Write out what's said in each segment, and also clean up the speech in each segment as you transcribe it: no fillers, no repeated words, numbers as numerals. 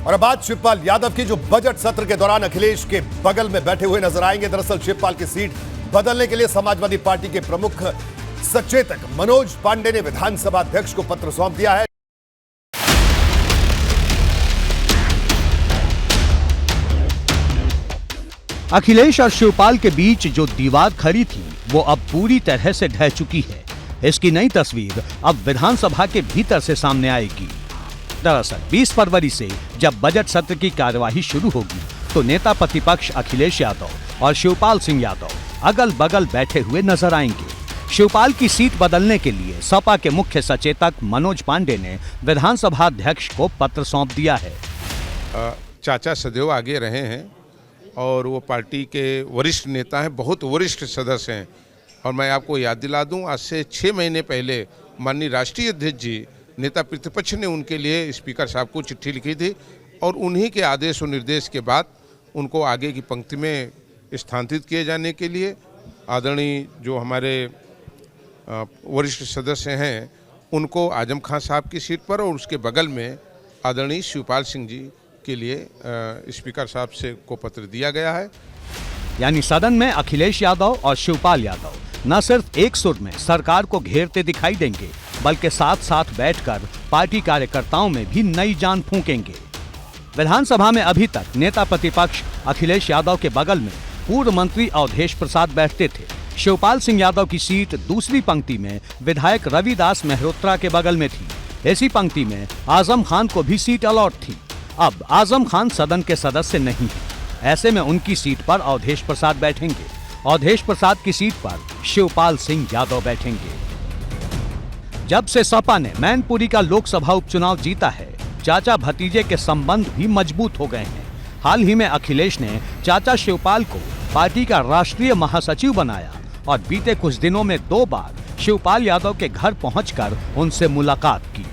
और अब बात शिवपाल यादव की, जो बजट सत्र के दौरान अखिलेश के बगल में बैठे हुए नजर आएंगे। दरअसल शिवपाल की सीट बदलने के लिए समाजवादी पार्टी के प्रमुख सचेतक मनोज पांडे ने विधानसभा अध्यक्ष को पत्र सौंप दिया है। अखिलेश और शिवपाल के बीच जो दीवार खड़ी थी वो अब पूरी तरह से ढह चुकी है। इसकी नई तस्वीर अब विधानसभा के भीतर से सामने आएगी। दरअसल 20 फरवरी से जब बजट सत्र की कार्यवाही शुरू होगी तो नेता प्रतिपक्ष अखिलेश यादव और शिवपाल सिंह यादव अगल बगल बैठे हुए नजर आएंगे। शिवपाल की सीट बदलने के लिए सपा के मुख्य सचेतक मनोज पांडे ने विधानसभा अध्यक्ष को पत्र सौंप दिया है। चाचा सदैव आगे रहे हैं और वो पार्टी के वरिष्ठ नेता हैं, बहुत वरिष्ठ सदस्य हैं। और मैं आपको याद दिला दूं, आज से 6 महीने पहले माननीय राष्ट्रीय अध्यक्ष जी नेता प्रतिपक्ष ने उनके लिए स्पीकर साहब को चिट्ठी लिखी थी और उन्हीं के आदेश और निर्देश के बाद उनको आगे की पंक्ति में स्थानांतरित किए जाने के लिए आदरणीय जो हमारे वरिष्ठ सदस्य हैं उनको आजम खान साहब की सीट पर और उसके बगल में आदरणीय शिवपाल सिंह जी के लिए स्पीकर साहब से को पत्र दिया गया है। यानी सदन में अखिलेश यादव और शिवपाल यादव न सिर्फ एक सुर में सरकार को घेरते दिखाई देंगे बल्कि साथ साथ बैठकर पार्टी कार्यकर्ताओं में भी नई जान फूंकेंगे। विधानसभा में अभी तक नेता प्रतिपक्ष अखिलेश यादव के बगल में पूर्व मंत्री अवधेश प्रसाद बैठते थे। शिवपाल सिंह यादव की सीट दूसरी पंक्ति में विधायक रविदास मेहरोत्रा के बगल में थी। इसी पंक्ति में आजम खान को भी सीट अलॉट थी। अब आजम खान सदन के सदस्य नहीं है, ऐसे में उनकी सीट पर अवधेश प्रसाद बैठेंगे। अवधेश प्रसाद की सीट पर शिवपाल सिंह यादव बैठेंगे। जब से सपा ने मैनपुरी का लोकसभा उपचुनाव जीता है, चाचा भतीजे के संबंध भी मजबूत हो गए हैं। हाल ही में अखिलेश ने चाचा शिवपाल को पार्टी का राष्ट्रीय महासचिव बनाया और बीते कुछ दिनों में 2 बार शिवपाल यादव के घर पहुंचकर उनसे मुलाकात की।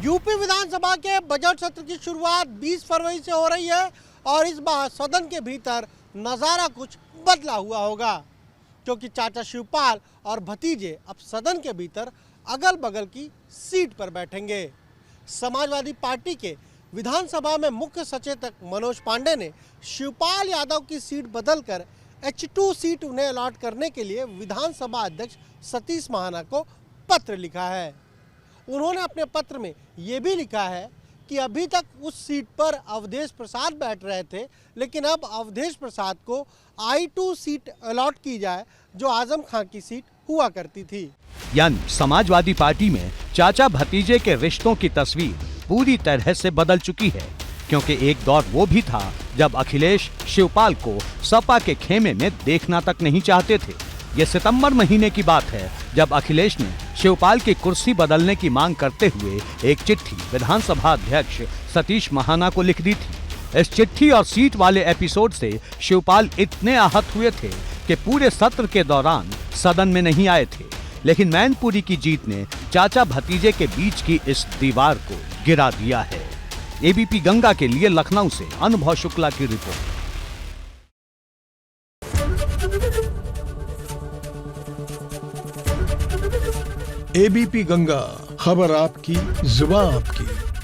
यूपी विधानसभा के बजट सत्र की शुरुआत 20 फरवरी से हो रही है और इस बार सदन के भीतर नजारा कुछ बदला हुआ होगा, क्योंकि चाचा शिवपाल और भतीजे अब सदन के भीतर अगल बगल की सीट पर बैठेंगे। समाजवादी पार्टी के विधानसभा में मुख्य सचेतक मनोज पांडे ने शिवपाल यादव की सीट बदलकर H2 सीट उन्हें अलॉट करने के लिए विधानसभा अध्यक्ष सतीश महाना को पत्र लिखा है। उन्होंने अपने पत्र में ये भी लिखा है कि अभी तक उस सीट पर अवधेश प्रसाद बैठ रहे थे, लेकिन अब अवधेश प्रसाद को I2 सीट अलॉट की जाए जो आजम खान की सीट हुआ करती थी। यानी समाजवादी पार्टी में चाचा भतीजे के रिश्तों की तस्वीर पूरी तरह से बदल चुकी है, क्योंकि एक दौर वो भी था जब अखिलेश शिवपाल को सपा के खेमे में देखना तक नहीं चाहते थे। ये सितंबर महीने की बात है जब अखिलेश ने शिवपाल की कुर्सी बदलने की मांग करते हुए एक चिट्ठी विधानसभा अध्यक्ष सतीश महाना को लिख दी थी। इस चिट्ठी और सीट वाले एपिसोड से शिवपाल इतने आहत हुए थे कि पूरे सत्र के दौरान सदन में नहीं आए थे। लेकिन मैनपुरी की जीत ने चाचा भतीजे के बीच की इस दीवार को गिरा दिया है। एबीपी गंगा के लिए लखनऊ से अनुभव शुक्ला की रिपोर्ट। एबीपी गंगा, खबर आपकी, जुबान आपकी।